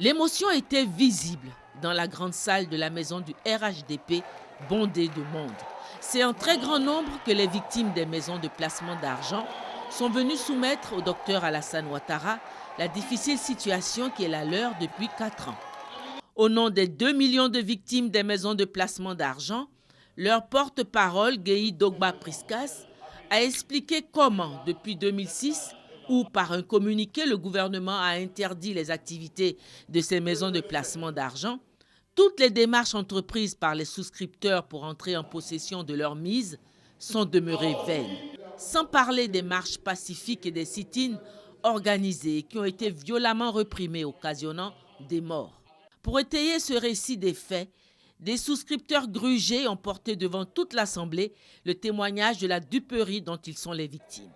L'émotion était visible dans la grande salle de la maison du RHDP, bondée de monde. C'est en très grand nombre que les victimes des maisons de placement d'argent sont venues soumettre au docteur Alassane Ouattara la difficile situation qui est la leur depuis 4 ans. Au nom des 2 millions de victimes des maisons de placement d'argent, leur porte-parole, Guéhi Dogba Priscas, a expliqué comment, depuis 2006, où par un communiqué, le gouvernement a interdit les activités de ces maisons de placement d'argent, toutes les démarches entreprises par les souscripteurs pour entrer en possession de leur mise sont demeurées vaines. Sans parler des marches pacifiques et des sit-ins organisés qui ont été violemment reprimés, occasionnant des morts. Pour étayer ce récit des faits, des souscripteurs grugés ont porté devant toute l'Assemblée le témoignage de la duperie dont ils sont les victimes.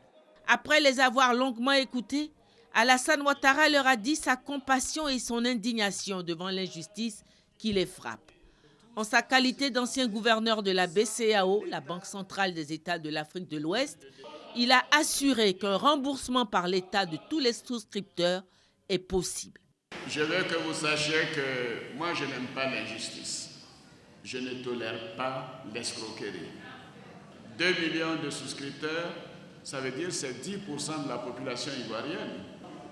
Après les avoir longuement écoutés, Alassane Ouattara leur a dit sa compassion et son indignation devant l'injustice qui les frappe. En sa qualité d'ancien gouverneur de la BCEAO, la Banque centrale des États de l'Afrique de l'Ouest, il a assuré qu'un remboursement par l'État de tous les souscripteurs est possible. Je veux que vous sachiez que moi, je n'aime pas l'injustice. Je ne tolère pas l'escroquerie. 2 millions de souscripteurs, ça veut dire que c'est 10% de la population ivoirienne.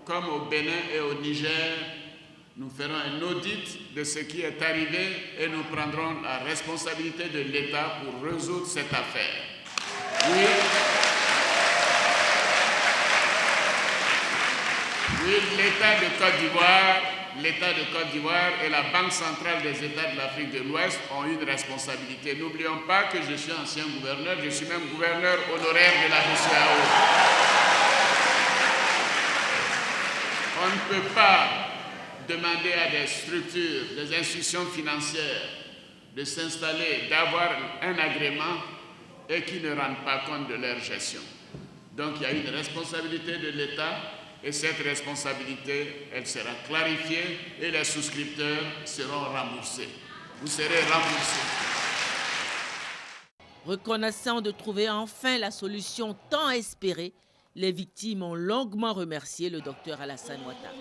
Comme au Bénin et au Niger, nous ferons un audit de ce qui est arrivé et nous prendrons la responsabilité de l'État pour résoudre cette affaire. Oui, l'État de Côte d'Ivoire et la Banque centrale des États de l'Afrique de l'Ouest ont une responsabilité. N'oublions pas que je suis ancien gouverneur, je suis même gouverneur honoraire de la BCEAO. On ne peut pas demander à des structures, des institutions financières de s'installer, d'avoir un agrément et qui ne rendent pas compte de leur gestion. Donc il y a une responsabilité de l'État et cette responsabilité, elle sera clarifiée et les souscripteurs seront remboursés. Vous serez remboursés. Reconnaissant de trouver enfin la solution tant espérée, les victimes ont longuement remercié le docteur Alassane Ouattara.